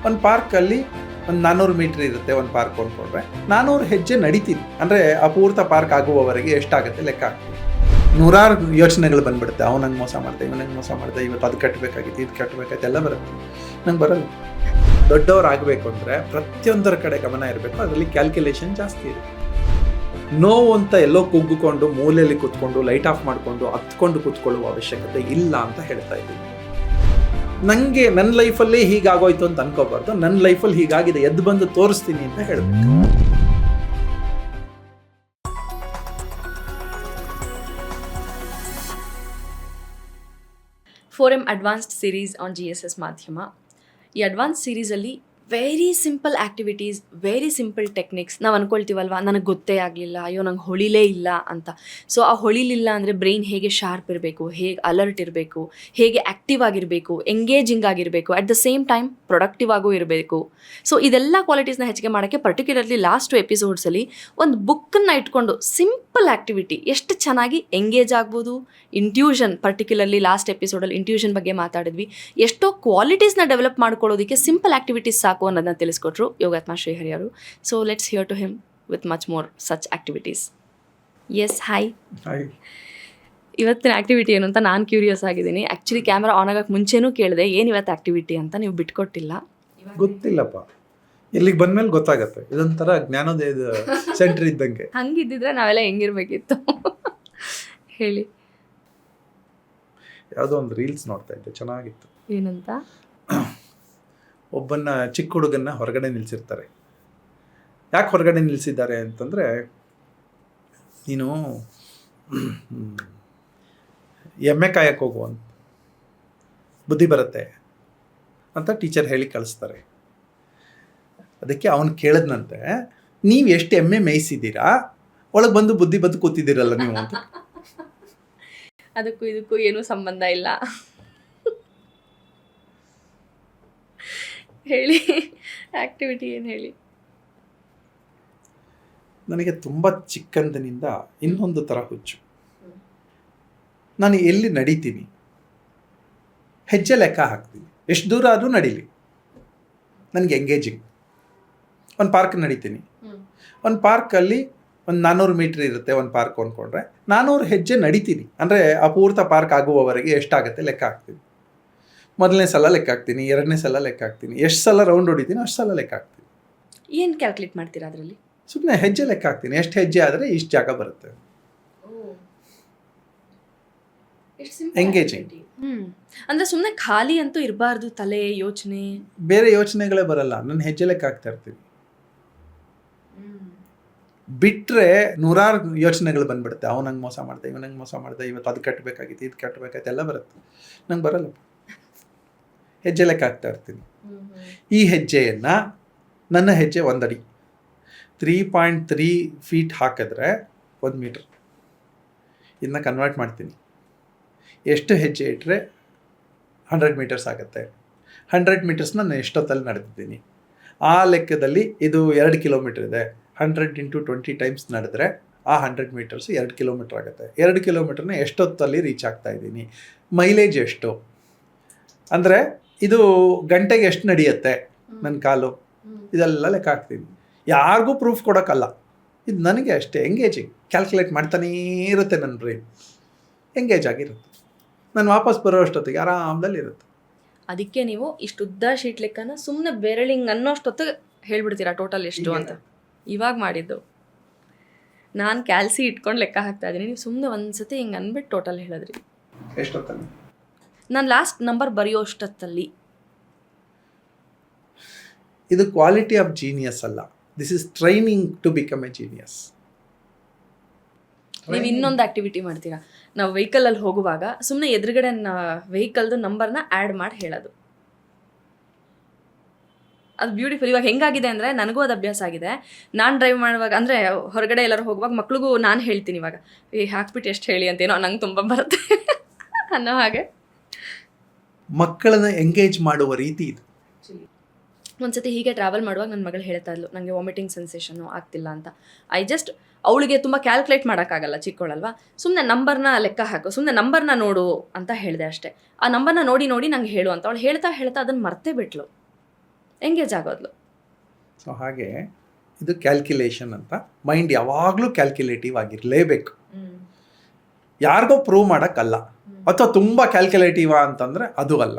ಒಂದು ಪಾರ್ಕಲ್ಲಿ ಒಂದು 400 ಮೀಟ್ರ್ ಇರುತ್ತೆ ಒಂದು ಪಾರ್ಕ್ ಅಂದ್ಕೊಂಡ್ರೆ 400 ಹೆಜ್ಜೆ ನಡಿತೀನಿ ಅಂದರೆ ಅಪೂರ್ತ ಪಾರ್ಕ್ ಆಗುವವರೆಗೆ ಎಷ್ಟಾಗುತ್ತೆ ಲೆಕ್ಕ ಹಾಕ್ತೀನಿ. ನೂರಾರು ಯೋಚನೆಗಳು ಬಂದ್ಬಿಡುತ್ತೆ. ಅವನಂಗೆ ಮೋಸ ಮಾಡ್ದೆ, ಇವನಂಗೆ ಮೋಸ ಮಾಡ್ದೆ, ಇವತ್ತು ಅದು ಕಟ್ಟಬೇಕಾಗಿತ್ತು, ಇದು ಕಟ್ಟಬೇಕಾಯ್ತು, ಎಲ್ಲ ಬರುತ್ತೆ. ನಂಗೆ ಬರಲ್ಲ. ದೊಡ್ಡವರಾಗಬೇಕು ಅಂದರೆ ಪ್ರತಿಯೊಂದರ ಕಡೆ ಗಮನ ಇರಬೇಕು. ಅದರಲ್ಲಿ ಕ್ಯಾಲ್ಕುಲೇಷನ್ ಜಾಸ್ತಿ ಇರುತ್ತೆ. ನೋವು ಅಂತ ಎಲ್ಲೋ ಕುಗ್ಗಿಕೊಂಡು ಮೂಲೆಯಲ್ಲಿ ಕೂತ್ಕೊಂಡು ಲೈಟ್ ಆಫ್ ಮಾಡಿಕೊಂಡು ಹತ್ಕೊಂಡು ಕೂತ್ಕೊಳ್ಳುವ ಅವಶ್ಯಕತೆ ಇಲ್ಲ ಅಂತ ಹೇಳ್ತಾ ಇದ್ದೀನಿ. ನನಗೆ ನನ್ನ ಲೈಫಲ್ಲೇ ಹೀಗಾಗೋಯ್ತು ಅಂತ ಅನ್ಕೋಬಾರ್ದು. ನನ್ನ ಲೈಫಲ್ಲಿ ಹೀಗಾಗಿದೆ, ಎದ್ದು ಬಂದು ತೋರಿಸ್ತೀನಿ ಅಂತ ಹೇಳಬೇಕು. Forum advanced series on GSS ಮಾಧ್ಯಮ. ಈ ಅಡ್ವಾನ್ಸ್ ಸೀರೀಸಲ್ಲಿ very simple activities, very simple techniques. ನಾವು ಅಂದ್ಕೊಳ್ತೀವಲ್ವ, ನನಗೆ ಗೊತ್ತೇ ಆಗಲಿಲ್ಲ, ಅಯ್ಯೋ ನಂಗೆ ಹೊಳಿಲೇ ಇಲ್ಲ ಅಂತ. ಸೊ ಆ ಹೊಳಿಲಿಲ್ಲ ಅಂದರೆ ಬ್ರೈನ್ ಹೇಗೆ ಶಾರ್ಪ್ ಇರಬೇಕು, ಹೇಗೆ ಅಲರ್ಟ್ ಇರಬೇಕು, ಹೇಗೆ ಆ್ಯಕ್ಟಿವ್ ಆಗಿರಬೇಕು, ಎಂಗೇಜಿಂಗ್ ಆಗಿರಬೇಕು, at the same time productive ಆಗೂ ಇರಬೇಕು. ಸೊ ಇದೆಲ್ಲ ಕ್ವಾಲಿಟೀಸ್ನ ಹೆಚ್ಚಿಗೆ ಮಾಡೋಕ್ಕೆ ಪರ್ಟಿಕ್ಯುಲರ್ಲಿ ಲಾಸ್ಟ್ ಎಪಿಸೋಡ್ಸಲ್ಲಿ ಒಂದು ಬುಕ್ಕನ್ನು ಇಟ್ಕೊಂಡು ಸಿಂಪಲ್ ಆ್ಯಕ್ಟಿವಿಟಿ ಎಷ್ಟು ಚೆನ್ನಾಗಿ ಎಂಗೇಜ್ ಆಗ್ಬೋದು. ಇಂಟ್ಯೂಷನ್, ಪರ್ಟಿಕ್ಯುಲರ್ಲಿ ಲಾಸ್ಟ್ ಎಪಿಸೋಡಲ್ಲಿ ಇಂಟ್ಯೂಷನ್ ಬಗ್ಗೆ ಮಾತಾಡಿದ್ವಿ. ಎಷ್ಟೋ ಕ್ವಾಲಿಟೀಸ್ನ ಡೆವಲಪ್ ಮಾಡ್ಕೊಳ್ಳೋದಕ್ಕೆ ಸಿಂಪಲ್ ಆ್ಯಕ್ಟಿವಿಟೀಸ್ ಸಾಕು ಅನ್ನೋದನ್ನ ತಿಳಿಸ್ಕೊಟ್ರು ಯೋಗಾತ್ಮ ಶ್ರೀಹರಿ ಅವರು. So let's hear to him with much more such activities. Yes, hi. ಇವತ್ತಿನ ಆ್ಯಕ್ಟಿವಿಟಿ ಏನು ಅಂತ ನಾನು ಕ್ಯೂರಿಯಸ್ ಆಗಿದ್ದೀನಿ. ಆ್ಯಕ್ಚುಲಿ ಕ್ಯಾಮ್ರಾ ಆನ್ ಆಗೋಕ್ಕೆ ಮುಂಚೆನೂ ಕೇಳಿದೆ ಏನು ಇವತ್ತು ಆ್ಯಕ್ಟಿವಿಟಿ ಅಂತ, ನೀವು ಬಿಟ್ಕೊಟ್ಟಿಲ್ಲ. ಗೊತ್ತಿಲ್ಲಪ್ಪ, ಇಲ್ಲಿಗೆ ಬಂದ್ಮೇಲೆ ಗೊತ್ತಾಗತ್ತೆ. ಇದೊಂಥರ ಜ್ಞಾನೋದಯದ ಸೆಂಟರ್ ಇದ್ದಂಗೆ. ಹಂಗಿದ್ದಿದ್ರೆ ನಾವೆಲ್ಲ ಹೆಂಗಿರ್ಬೇಕಿತ್ತು ಹೇಳಿ. ಯಾವುದೋ ಒಂದು ರೀಲ್ಸ್ ನೋಡ್ತಾ ಇದ್ದೆ, ಚೆನ್ನಾಗಿತ್ತು. ಏನಂತ? ಒಬ್ಬನ ಚಿಕ್ಕ ಹುಡುಗನ್ನ ಹೊರಗಡೆ ನಿಲ್ಲಿಸಿರ್ತಾರೆ. ಯಾಕೆ ಹೊರಗಡೆ ನಿಲ್ಲಿಸಿದ್ದಾರೆ ಅಂತಂದರೆ, ನೀನು ಎಮ್ಮೆ ಕಾಯಕ್ಕೆ ಹೋಗು ಅಂತ, ಬುದ್ಧಿ ಬರುತ್ತೆ ಅಂತ ಟೀಚರ್ ಹೇಳಿ ಕಳಿಸ್ತಾರೆ. ಅದಕ್ಕೆ ಅವನು ಕೇಳಿದ್ನಂತೆ, ನೀವು ಎಷ್ಟು ಎಮ್ಮೆ ಮೇಯಿಸಿದ್ದೀರಾ, ಒಳಗೆ ಬಂದು ಬುದ್ಧಿ ಬಂದು ಕೂತಿದ್ದೀರಲ್ಲ ನೀವು ಅಂತ. ಅದಕ್ಕೂ ಇದಕ್ಕೂ ಏನೂ ಸಂಬಂಧ ಇಲ್ಲ. ಹೇಳಿ, ಆ್ಯಕ್ಟಿವಿಟಿ ಏನು ಹೇಳಿ. ನನಗೆ ತುಂಬ ಚಿಕ್ಕಂದಿನಿಂದ ಇನ್ನೊಂದು ಥರ ಹುಚ್ಚು. ನಾನು ಎಲ್ಲಿ ನಡೀತೀನಿ ಹೆಜ್ಜೆ ಲೆಕ್ಕ ಹಾಕ್ತೀನಿ, ಎಷ್ಟು ದೂರ ಆದರೂ ನಡೀಲಿ, ನನಗೆ ಎಂಗೇಜಿಂಗ್. ಒಂದು ಪಾರ್ಕ್ ನಡೀತೀನಿ, ಒಂದು ಪಾರ್ಕಲ್ಲಿ ಒಂದು 400 ಮೀಟ್ರ್ ಇರುತ್ತೆ ಒಂದು ಪಾರ್ಕ್ ಅಂದ್ಕೊಂಡ್ರೆ 400 ಹೆಜ್ಜೆ ನಡೀತೀನಿ ಅಂದರೆ ಅಪೂರ್ತ ಪಾರ್ಕ್ ಆಗುವವರೆಗೆ ಎಷ್ಟಾಗುತ್ತೆ ಲೆಕ್ಕ ಹಾಕ್ತೀನಿ. ಮೊದಲನೇ ಸಲ ಲೆಕ್ಕ ಹಾಕ್ತೀನಿ, ಎರಡನೇ ಸಲ ಲೆಕ್ಕ ಹಾಕ್ತೀನಿ, ಎಷ್ಟು ಸಲ ರೌಂಡ್ ಹೊಡಿತೀನಿ ಅಷ್ಟು ಸಲ ಲೆಕ್ಕ ಹಾಕ್ತೀನಿ. ಏನು ಕ್ಯಾಲ್ಕುಲೇಟ್ ಮಾಡ್ತೀರಾ ಅದರಲ್ಲಿ? ಸುಮ್ಮನೆ ಹೆಜ್ಜೆ ಲೆಕ್ಕ ಹಾಕ್ತೀನಿ, ಎಷ್ಟು ಹೆಜ್ಜೆ ಆದರೆ ಇಷ್ಟು ಜಾಗ ಬರುತ್ತೆ. ಎಂಗೇಜಿಂಗ್. ಅಂದರೆ ಸುಮ್ಮನೆ ಖಾಲಿ ಅಂತೂ ಇರಬಾರ್ದು, ತಲೆ ಯೋಚನೆ, ಬೇರೆ ಯೋಚನೆಗಳೇ ಬರಲ್ಲ. ನನ್ನ ಹೆಜ್ಜೆ ಲೆಕ್ಕ ಹಾಕ್ತಾ ಇರ್ತೀನಿ. ಬಿಟ್ಟರೆ ನೂರಾರು ಯೋಚನೆಗಳು ಬಂದ್ಬಿಡುತ್ತೆ. ಅವನಂಗೆ ಮೋಸ ಮಾಡ್ದೆ, ಇವನಂಗೆ ಮೋಸ ಮಾಡ್ದೆ, ಇವತ್ತು ಅದು ಕಟ್ಟಬೇಕಾಗಿತ್ತು, ಇದು ಕಟ್ಟಬೇಕಾಯ್ತು, ಎಲ್ಲ ಬರುತ್ತೆ. ನಂಗೆ ಬರಲ್ಲ. ಹೆಜ್ಜೆ ಲೆಕ್ಕ ಹಾಕ್ತಾ ಇರ್ತೀನಿ. ಈ ಹೆಜ್ಜೆಯನ್ನು, ನನ್ನ ಹೆಜ್ಜೆ 1 ಅಡಿ, 3.3 ಫೀಟ್ ಹಾಕಿದ್ರೆ 1 ಮೀಟ್ರ್. ಇದನ್ನ ಕನ್ವರ್ಟ್ ಮಾಡ್ತೀನಿ. ಎಷ್ಟು ಹೆಜ್ಜೆ ಇಟ್ಟರೆ 100 ಮೀಟರ್ಸ್ ಆಗುತ್ತೆ. 100 ಮೀಟರ್ಸ್ನ ನಾನು ಎಷ್ಟೊತ್ತಲ್ಲಿ ನಡೆದಿದ್ದೀನಿ. ಆ ಲೆಕ್ಕದಲ್ಲಿ ಇದು 2 ಕಿಲೋಮೀಟ್ರ್ ಇದೆ. 100 × 20 ಟೈಮ್ಸ್ ನಡೆದ್ರೆ ಆ 100 ಮೀಟರ್ಸ್ 2 ಕಿಲೋಮೀಟ್ರ್ ಆಗುತ್ತೆ. 2 ಕಿಲೋಮೀಟ್ರನ್ನ ಎಷ್ಟೊತ್ತಲ್ಲಿ ರೀಚ್ ಆಗ್ತಾ ಇದ್ದೀನಿ, ಮೈಲೇಜ್ ಎಷ್ಟು, ಅಂದರೆ ಇದು ಗಂಟೆಗೆ ಎಷ್ಟು ನಡೆಯುತ್ತೆ ನನ್ನ ಕಾಲು, ಇದೆಲ್ಲ ಲೆಕ್ಕ ಹಾಕ್ತೀನಿ. ಯಾರಿಗೂ ಪ್ರೂಫ್ ಕೊಡೋಕ್ಕಲ್ಲ, ಇದು ನನಗೆ ಅಷ್ಟೇ ಎಂಗೇಜಿಂಗ್. ಕ್ಯಾಲ್ಕುಲೇಟ್ ಮಾಡ್ತಾನೇ ಇರುತ್ತೆ ನನ್ನ ಬ್ರೈನ್, ಎಂಗೇಜ್ ಆಗಿರುತ್ತೆ. ನಾನು ವಾಪಸ್ ಬರೋ ಅಷ್ಟೊತ್ತಿಗೆ ಆರಾಮದಲ್ಲಿ ಇರುತ್ತೆ. ಅದಕ್ಕೆ ನೀವು ಇಷ್ಟು ಉದ್ದ ಶೀಟ್ ಲೆಕ್ಕನ ಸುಮ್ಮನೆ ಬೆರಳಿಂಗ್ ಅನ್ನೋಷ್ಟೊತ್ತಿಗೆ ಹೇಳ್ಬಿಡ್ತೀರಾ ಟೋಟಲ್ ಎಷ್ಟು ಅಂತ. ಇವಾಗ ಮಾಡಿದ್ದು ನಾನು ಕ್ಯಾಲ್ಸಿ ಇಟ್ಕೊಂಡು ಲೆಕ್ಕ ಹಾಕ್ತಾ ಇದ್ದೀನಿ, ನೀವು ಸುಮ್ಮನೆ ಒಂದ್ಸತಿ ಹಿಂಗೆ ಅಂದ್ಬಿಟ್ಟು ಟೋಟಲ್ ಹೇಳಿದ್ರಿ. ಎಷ್ಟೊತ್ತಲ್ಲಿ? ನಾನು ಲಾಸ್ಟ್ ನಂಬರ್ ಬರೆಯೋ ಅಷ್ಟೊತ್ತಲ್ಲಿ. ಇದು ಕ್ವಾಲಿಟಿ ಆಫ್ ಜೀನಿಯಸ್ ಅಲ್ಲ, this is training to become a genius. ನೀವು ಇನ್ನೊಂದು ಆ್ಯಕ್ಟಿವಿಟಿ ಮಾಡ್ತೀರಾ, ನಾವು ವೆಹಿಕಲಲ್ಲಿ ಹೋಗುವಾಗ ಸುಮ್ಮನೆ ಎದುರುಗಡೆ ವೆಹಿಕಲ್ದು ನಂಬರ್ನ ಆ್ಯಡ್ ಮಾಡಿ ಹೇಳೋದು. ಅದು ಬ್ಯೂಟಿಫುಲ್. ಇವಾಗ ಹೆಂಗಾಗಿದೆ ಅಂದರೆ, ನನಗೂ ಅದು ಅಭ್ಯಾಸ ಆಗಿದೆ. ನಾನು ಡ್ರೈವ್ ಮಾಡುವಾಗ, ಅಂದರೆ ಹೊರಗಡೆ ಎಲ್ಲರೂ ಹೋಗುವಾಗ ಮಕ್ಳಿಗೂ ನಾನು ಹೇಳ್ತೀನಿ ಇವಾಗ, ಹಾಕ್ಬಿಟ್ಟು ಎಷ್ಟು ಹೇಳಿ ಅಂತೇನೋ ನಂಗೆ ತುಂಬ ಬರುತ್ತೆ ಅನ್ನೋ ಹಾಗೆ. ಮಕ್ಕಳನ್ನ ಎಂಗೇಜ್ ಮಾಡುವ ರೀತಿ ಇದು. ಒಂದ್ಸತಿ ಹೀಗೆ ಟ್ರಾವೆಲ್ ಮಾಡುವಾಗ ನನ್ನ ಮಗಳು ಹೇಳ್ತಾ ಇದ್ಲು, ನನಗೆ ವಾಮಿಟಿಂಗ್ ಸೆನ್ಸೇಷನ್ನು ಆಗ್ತಿಲ್ಲ ಅಂತ. ಅವಳಿಗೆ ತುಂಬ ಕ್ಯಾಲ್ಕುಲೇಟ್ ಮಾಡೋಕ್ಕಾಗಲ್ಲ, ಚಿಕ್ಕವಳಲ್ವಾ, ಸುಮ್ಮನೆ ನಂಬರ್ನ ಲೆಕ್ಕ ಹಾಕು, ಸುಮ್ಮನೆ ನಂಬರ್ನ ನೋಡು ಅಂತ ಹೇಳಿದೆ ಅಷ್ಟೇ. ಆ ನಂಬರ್ನ ನೋಡಿ ನಂಗೆ ಹೇಳು ಅಂತ ಅವಳು ಹೇಳ್ತಾ ಅದನ್ನು ಮರ್ತೇ ಬಿಟ್ಲು. ಎಂಗೇಜ್ ಆಗೋದ್ಲು. ಸೊ ಹಾಗೆ ಇದು ಕ್ಯಾಲ್ಕ್ಯುಲೇಷನ್ ಅಂತ. ಮೈಂಡ್ ಯಾವಾಗಲೂ ಕ್ಯಾಲ್ಕ್ಯುಲೇಟಿವ್ ಆಗಿರಲೇಬೇಕು. ಯಾರಿಗೋ ಪ್ರೂವ್ ಮಾಡೋಕ್ಕಲ್ಲ, ಅಥವಾ ತುಂಬ ಕ್ಯಾಲ್ಕ್ಯುಲೇಟಿವ ಅಂತಂದರೆ ಅದು ಅಲ್ಲ.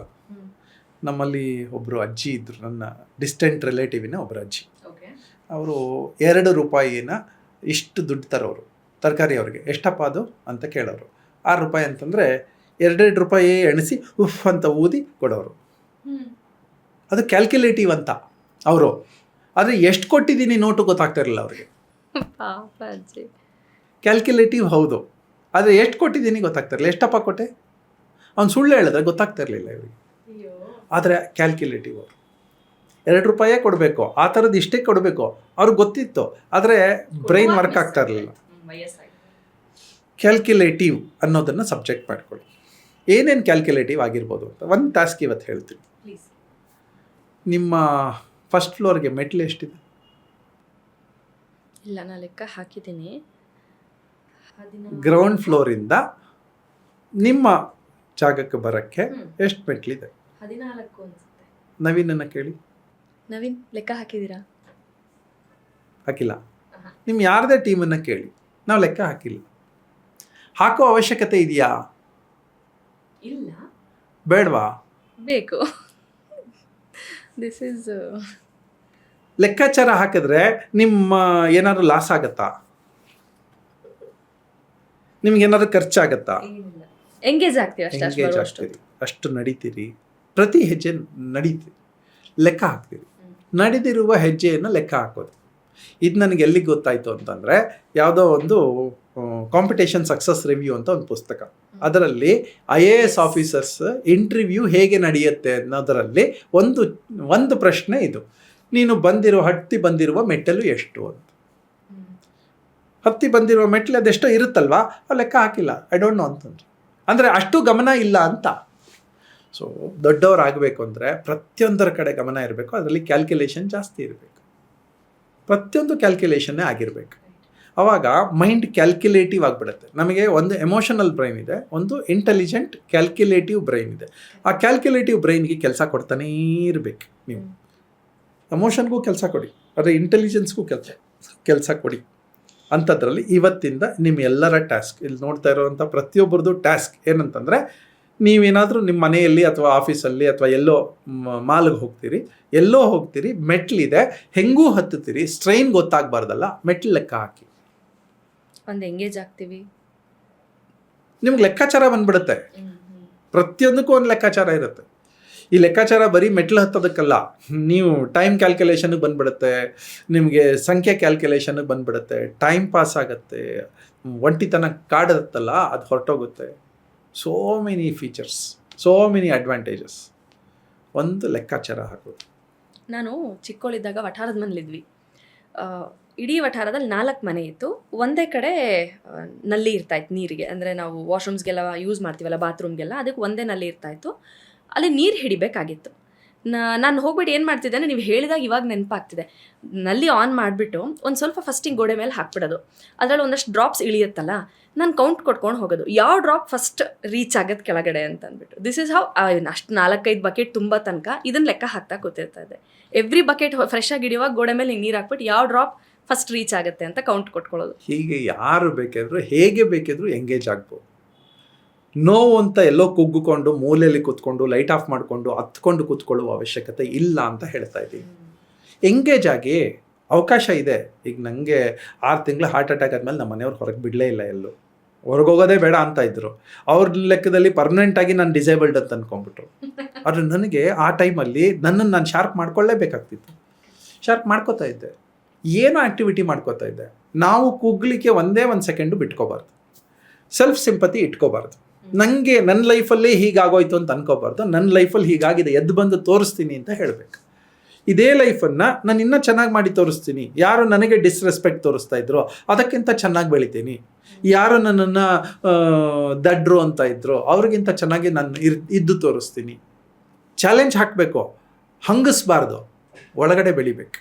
ನಮ್ಮಲ್ಲಿ ಒಬ್ಬರು ಅಜ್ಜಿ ಇದ್ದರು, ನನ್ನ ಡಿಸ್ಟೆಂಟ್ ರಿಲೇಟಿವಿನ ಒಬ್ಬರು ಅಜ್ಜಿ. ಅವರು 2 ರೂಪಾಯಿನ ಇಷ್ಟು ದುಡ್ಡು ತರೋರು ತರಕಾರಿ. ಅವ್ರಿಗೆ ಎಷ್ಟಪ್ಪ ಅದು ಅಂತ ಕೇಳೋರು. 6 ರೂಪಾಯಿ ಅಂತಂದರೆ 2 ರೂಪಾಯಿ ಎಣಿಸಿ ಉಫ್ ಅಂತ ಊದಿ ಕೊಡೋರು. ಅದು ಕ್ಯಾಲ್ಕ್ಯುಲೇಟಿವ್ ಅಂತ ಅವರು. ಆದರೆ ಎಷ್ಟು ಕೊಟ್ಟಿದ್ದೀನಿ ನೋಟು ಗೊತ್ತಾಗ್ತಾ ಇರಲಿಲ್ಲ ಅವ್ರಿಗೆ. ಕ್ಯಾಲ್ಕ್ಯುಲೇಟಿವ್ ಹೌದು, ಆದರೆ ಎಷ್ಟು ಕೊಟ್ಟಿದ್ದೀನಿ ಗೊತ್ತಾಗ್ತಾ ಇರಲಿಲ್ಲ. ಎಷ್ಟಪ್ಪ ಕೊಟ್ಟೆ, ಅವ್ನು ಸುಳ್ಳು ಹೇಳಿದ್ರೆ ಗೊತ್ತಾಗ್ತಾ ಇರಲಿಲ್ಲ ಇವರಿಗೆ. ಆದರೆ ಕ್ಯಾಲ್ಕ್ಯುಲೇಟಿವ್ ಅವರು 2 ರೂಪಾಯೇ ಕೊಡಬೇಕು, ಆ ಥರದ್ದು ಇಷ್ಟೇ ಕೊಡಬೇಕು ಅವ್ರಿಗೆ ಗೊತ್ತಿತ್ತು, ಆದರೆ ಬ್ರೈನ್ ವರ್ಕ್ ಆಗ್ತಾ ಇರಲಿಲ್ಲ. ಕ್ಯಾಲ್ಕ್ಯುಲೇಟಿವ್ ಅನ್ನೋದನ್ನು ಸಬ್ಜೆಕ್ಟ್ ಮಾಡ್ಕೊಳ್ಳಿ. ಏನೇನು ಕ್ಯಾಲ್ಕ್ಯುಲೇಟಿವ್ ಆಗಿರ್ಬೋದು ಅಂತ ಒಂದು ಟಾಸ್ಕ್ ಇವತ್ತು ಹೇಳ್ತೀನಿ. ನಿಮ್ಮ ಫಸ್ಟ್ ಫ್ಲೋರ್ಗೆ ಮೆಟ್ಲು ಎಷ್ಟಿದೆ? ಇಲ್ಲ, ನಾನು ಲೆಕ್ಕ ಹಾಕಿದ್ದೀನಿ. ಗ್ರೌಂಡ್ ಫ್ಲೋರಿಂದ ನಿಮ್ಮ ಜಾಗಕ್ಕೆ ಬರೋಕ್ಕೆ ಎಷ್ಟು ಮೆಟ್ಲಿದೆ? 14 ಅನ್ಸುತ್ತೆ. ನವೀನನ್ನು ಕೇಳಿ. ನವೀನ್, ಲೆಕ್ಕ ಹಾಕಿದ್ದೀರಾ? ಹಾಕಿಲ್ಲ. ನಿಮ್ಮ ಯಾರದೇ ಟೀಮನ್ನು ಕೇಳಿ, ನಾವು ಲೆಕ್ಕ ಹಾಕಿಲ್ಲ. ಹಾಕೋ ಅವಶ್ಯಕತೆ ಇದೆಯಾ? ಇಲ್ಲ. ಬೇಡವಾ? ಬೇಕು. ದಿಸ್ ಈಸ್ ಲೆಕ್ಕಾಚಾರ ಹಾಕಿದ್ರೆ ನಿಮ್ಮ ಏನಾದ್ರು ಲಾಸ್ ಆಗತ್ತಾ? ನಿಮ್ಗೇನಾದ್ರು ಖರ್ಚಾಗತ್ತಾ? ಎಂಗೇಜ್ ಆಗ್ತೀವಿ. ಎಂಗೇಜ್ ಆಗ್ತೀರಿ, ಅಷ್ಟು ನಡೀತೀರಿ, ಪ್ರತಿ ಹೆಜ್ಜೆ ನಡೀತೀರಿ, ಲೆಕ್ಕ ಹಾಕ್ತೀರಿ. ನಡೆದಿರುವ ಹೆಜ್ಜೆಯನ್ನು ಲೆಕ್ಕ ಹಾಕೋದು. ಇದು ನನಗೆ ಎಲ್ಲಿಗೆ ಗೊತ್ತಾಯಿತು ಅಂತಂದರೆ, ಯಾವುದೋ ಒಂದು ಕಾಂಪಿಟೇಷನ್ ಸಕ್ಸಸ್ ರಿವ್ಯೂ ಅಂತ ಒಂದು ಪುಸ್ತಕ. ಅದರಲ್ಲಿ IAS ಆಫೀಸರ್ಸ್ ಇಂಟರ್ವ್ಯೂ ಹೇಗೆ ನಡೆಯುತ್ತೆ ಅನ್ನೋದರಲ್ಲಿ ಒಂದು ಪ್ರಶ್ನೆ ಇದು: ನೀನು ಹತ್ತಿ ಬಂದಿರುವ ಮೆಟ್ಟಲು ಎಷ್ಟು ಅಂತ. ಹತ್ತಿ ಬಂದಿರುವ ಮೆಟ್ಲು ಅದೆಷ್ಟೋ ಇರುತ್ತಲ್ವಾ, ಲೆಕ್ಕ ಹಾಕಿಲ್ಲ, ಐ ಡೋಂಟ್ ನೋ ಅಂತಂದ್ರೆ. ಅಂದರೆ ಅಷ್ಟು ಗಮನ ಇಲ್ಲ ಅಂತ. ಸೊ ದೊಡ್ಡವರಾಗಬೇಕು ಅಂದರೆ ಪ್ರತಿಯೊಂದರ ಕಡೆ ಗಮನ ಇರಬೇಕು, ಅದರಲ್ಲಿ ಕ್ಯಾಲ್ಕ್ಯುಲೇಷನ್ ಜಾಸ್ತಿ ಇರಬೇಕು, ಪ್ರತಿಯೊಂದು ಕ್ಯಾಲ್ಕ್ಯುಲೇಷನ್ನೇ ಆಗಿರಬೇಕು. ಆವಾಗ ಮೈಂಡ್ ಕ್ಯಾಲ್ಕ್ಯುಲೇಟಿವ್ ಆಗಿಬಿಡುತ್ತೆ. ನಮಗೆ ಒಂದು ಎಮೋಷನಲ್ ಬ್ರೈನ್ ಇದೆ, ಒಂದು ಇಂಟೆಲಿಜೆಂಟ್ ಕ್ಯಾಲ್ಕ್ಯುಲೇಟಿವ್ ಬ್ರೈನ್ ಇದೆ. ಆ ಕ್ಯಾಲ್ಕ್ಯುಲೇಟಿವ್ ಬ್ರೈನ್ಗೆ ಕೆಲಸ ಕೊಡ್ತಾನೇ ಇರಬೇಕು. ನೀವು ಎಮೋಷನ್ಗೂ ಕೆಲಸ ಕೊಡಿ, ಆದರೆ ಇಂಟೆಲಿಜೆನ್ಸ್ಗೂ ಕೆಲಸ ಕೊಡಿ. ಅಂಥದ್ರಲ್ಲಿ ಇವತ್ತಿಂದ ನಿಮ್ಮೆಲ್ಲರ ಟಾಸ್ಕ್, ಇಲ್ಲಿ ನೋಡ್ತಾ ಇರೋವಂಥ ಪ್ರತಿಯೊಬ್ಬರದ್ದು ಟಾಸ್ಕ್ ಏನಂತಂದರೆ, ನೀವೇನಾದರೂ ನಿಮ್ಮ ಮನೆಯಲ್ಲಿ ಅಥವಾ ಆಫೀಸಲ್ಲಿ ಅಥವಾ ಎಲ್ಲೋ ಮಾಲ್ಗೆ ಹೋಗ್ತೀರಿ, ಮೆಟ್ಲಿದೆ, ಹೆಂಗೂ ಹತ್ತುತ್ತೀರಿ, ಸ್ಟ್ರೈನ್ ಗೊತ್ತಾಗಬಾರ್ದಲ್ಲ, ಮೆಟ್ಲು ಲೆಕ್ಕ ಹಾಕಿ. ಒಂದು ಎಂಗೇಜ್ ಆಗ್ತೀವಿ, ನಿಮ್ಗೆ ಲೆಕ್ಕಾಚಾರ ಬಂದ್ಬಿಡುತ್ತೆ. ಪ್ರತಿಯೊಂದಕ್ಕೂ ಒಂದು ಲೆಕ್ಕಾಚಾರ ಇರುತ್ತೆ. ಈ ಲೆಕ್ಕಾಚಾರ ಬರೀ ಮೆಟ್ಲು ಹತ್ತೋದಕ್ಕಲ್ಲ, ನೀವು ಟೈಮ್ ಕ್ಯಾಲ್ಕ್ಯುಲೇಷನ್ಗೆ ಬಂದ್ಬಿಡುತ್ತೆ, ನಿಮಗೆ ಸಂಖ್ಯೆ ಕ್ಯಾಲ್ಕ್ಯುಲೇಷನ್ಗೆ ಬಂದ್ಬಿಡುತ್ತೆ, ಟೈಮ್ ಪಾಸ್ ಆಗುತ್ತೆ, ಒಂಟಿತನ ಕಾಡುತ್ತಲ್ಲ ಅದು ಹೊರಟೋಗುತ್ತೆ. So many features, so many advantages ಒಂದು ಲೆಕ್ಕಾಚಾರ ಹಾಕೋದು. ನಾನು ಚಿಕ್ಕವಳಿದ್ದಾಗ ವಠಾರದ ಮನೇಲಿದ್ವಿ. ಇಡೀ ವಠಾರದಲ್ಲಿ 4 ಮನೆ ಇತ್ತು. ಒಂದೇ ಕಡೆ ನಲ್ಲಿ ಇರ್ತಾಯಿತ್ತು ನೀರಿಗೆ, ಅಂದರೆ ನಾವು ವಾಶ್ರೂಮ್ಸ್ಗೆಲ್ಲ ಯೂಸ್ ಮಾಡ್ತೀವಲ್ಲ, ಬಾತ್ರೂಮ್ಗೆಲ್ಲ, ಅದಕ್ಕೆ ಒಂದೇ ನಲ್ಲಿ ಇರ್ತಾಯಿತ್ತು. ಅಲ್ಲಿ ನೀರು ಹಿಡಿಬೇಕಾಗಿತ್ತು. ನಾನು ಹೋಗ್ಬಿಟ್ಟು ಏನು ಮಾಡ್ತಿದ್ದೆ ಅಂದರೆ, ನೀವು ಹೇಳಿದಾಗ ಇವಾಗ ನೆನಪಾಗ್ತಿದೆ, ನಲ್ಲಿ ಆನ್ ಮಾಡಿಬಿಟ್ಟು ಒಂದು ಸ್ವಲ್ಪ ಫಸ್ಟಿಂಗ್ ಗೋಡೆ ಮೇಲೆ ಹಾಕ್ಬಿಡೋದು. ಅದರಲ್ಲಿ ಒಂದಷ್ಟು ಡ್ರಾಪ್ಸ್ ಇಳಿಯುತ್ತಲ್ಲ, ನಾನು ಕೌಂಟ್ ಕೊಟ್ಕೊಂಡು ಹೋಗೋದು, ಯಾವ ಡ್ರಾಪ್ ಫಸ್ಟ್ ರೀಚ್ ಆಗೋದು ಕೆಳಗಡೆ ಅಂತ ಅಂದ್ಬಿಟ್ಟು. ದಿಸ್ ಈಸ್ ಹೌ ಅಷ್ಟು 4-5 ಬಕೆಟ್ ತುಂಬ ತನಕ ಇದನ್ನು ಲೆಕ್ಕ ಹಾಕ್ತಾ ಕೂತಿರ್ತಾ ಇದ್ದೆ. ಎವ್ರಿ ಬಕೆಟ್ ಫ್ರೆಶ್ ಆಗಿ ಹಿಡಿಯುವಾಗ ಗೋಡೆ ಮೇಲೆ ನೀರು ಹಾಕ್ಬಿಟ್ಟು ಯಾವ ಡ್ರಾಪ್ ಫಸ್ಟ್ ರೀಚ್ ಆಗುತ್ತೆ ಅಂತ ಕೌಂಟ್ ಕೊಟ್ಕೊಳ್ಳೋದು. ಹೀಗೆ ಯಾರು ಬೇಕಾದರೂ ಹೇಗೆ ಬೇಕಿದ್ರೂ ಎಂಗೇಜ್ ಆಗ್ಬೋದು. ನೋವು ಅಂತ ಎಲ್ಲೋ ಕುಗ್ಗಿಕೊಂಡು ಮೂಲೆಯಲ್ಲಿ ಕೂತ್ಕೊಂಡು ಲೈಟ್ ಆಫ್ ಮಾಡಿಕೊಂಡು ಹತ್ಕೊಂಡು ಕೂತ್ಕೊಳ್ಳುವ ಅವಶ್ಯಕತೆ ಇಲ್ಲ ಅಂತ ಹೇಳ್ತಾ ಇದ್ದೀವಿ. ಎಂಗೇಜ್ ಆಗಿ ಅವಕಾಶ ಇದೆ. ಈಗ ನನಗೆ 6 ತಿಂಗಳು ಹಾರ್ಟ್ ಅಟ್ಯಾಕ್ ಆದಮೇಲೆ ನಮ್ಮ ಮನೆಯವ್ರು ಹೊರಗೆ ಬಿಡಲೇ ಇಲ್ಲ, ಎಲ್ಲೂ ಹೊರಗೋಗೋದೇ ಬೇಡ ಅಂತ ಇದ್ದರು. ಅವ್ರ ಲೆಕ್ಕದಲ್ಲಿ ಪರ್ಮನೆಂಟಾಗಿ ನಾನು ಡಿಸೇಬಲ್ಡ್ ಅಂತ ಅಂದ್ಕೊಂಡ್ಬಿಟ್ರು. ಆದರೆ ನನಗೆ ಆ ಟೈಮಲ್ಲಿ ನನ್ನನ್ನು ನಾನು ಶಾರ್ಪ್ ಮಾಡ್ಕೊಳ್ಳೇಬೇಕಾಗ್ತಿತ್ತು. ಶಾರ್ಪ್ ಮಾಡ್ಕೋತಾ ಇದ್ದೆ, ಏನೋ ಆ್ಯಕ್ಟಿವಿಟಿ ಮಾಡ್ಕೋತಾ ಇದ್ದೆ. ನಾವು ಕುಗ್ಲಿಕ್ಕೆ ಒಂದೇ 1 ಸೆಕೆಂಡು ಬಿಟ್ಕೋಬಾರ್ದು, ಸೆಲ್ಫ್ ಸಿಂಪತಿ ಇಟ್ಕೋಬಾರ್ದು. ನನಗೆ ನನ್ನ ಲೈಫಲ್ಲೇ ಹೀಗಾಗೋಯ್ತು ಅಂತ ಅನ್ಕೋಬಾರ್ದು, ನನ್ನ ಲೈಫಲ್ಲಿ ಹೀಗಾಗಿದೆ, ಎದ್ದು ಬಂದು ತೋರಿಸ್ತೀನಿ ಅಂತ ಹೇಳಬೇಕು. ಇದೇ ಲೈಫನ್ನು ನಾನು ಇನ್ನೂ ಚೆನ್ನಾಗಿ ಮಾಡಿ ತೋರಿಸ್ತೀನಿ. ಯಾರು ನನಗೆ ಡಿಸ್ರೆಸ್ಪೆಕ್ಟ್ ತೋರಿಸ್ತಾ ಇದ್ರು ಅದಕ್ಕಿಂತ ಚೆನ್ನಾಗಿ ಬೆಳಿತೀನಿ. ಯಾರು ನನ್ನನ್ನು ದಡ್ರು ಅಂತ ಇದ್ರು ಅವ್ರಿಗಿಂತ ಚೆನ್ನಾಗಿ ನಾನು ಇದ್ದು ತೋರಿಸ್ತೀನಿ. ಚಾಲೆಂಜ್ ಹಾಕಬೇಕು, ಹಂಗಿಸ್ಬಾರ್ದು. ಒಳಗಡೆ ಬೆಳಿಬೇಕು.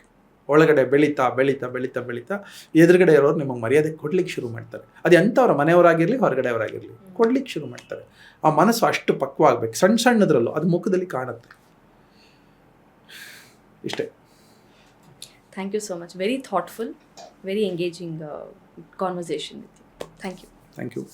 ಒಳಗಡೆ ಬೆಳೀತಾ ಬೆಳೀತಾ ಬೆಳೀತಾ ಬೆಳೀತಾ ಎದುರುಗಡೆ ಇರೋರು ನಿಮಗೆ ಮರ್ಯಾದೆ ಕೊಡ್ಲಿಕ್ಕೆ ಶುರು ಮಾಡ್ತಾರೆ. ಅದು ಎಂಥವ್ರ ಮನೆಯವರಾಗಿರಲಿ ಹೊರಗಡೆಯವರಾಗಿರಲಿ ಕೊಡ್ಲಿಕ್ಕೆ ಶುರು ಮಾಡ್ತಾರೆ. ಆ ಮನಸ್ಸು ಅಷ್ಟು ಪಕ್ವ ಆಗಬೇಕು. ಸಣ್ಣದ್ರಲ್ಲೂ ಅದು ಮುಖದಲ್ಲಿ ಕಾಣುತ್ತೆ. ಇಷ್ಟೇ. Thank you so much. Very thoughtful, very engaging conversation with you. Thank you. Thank you.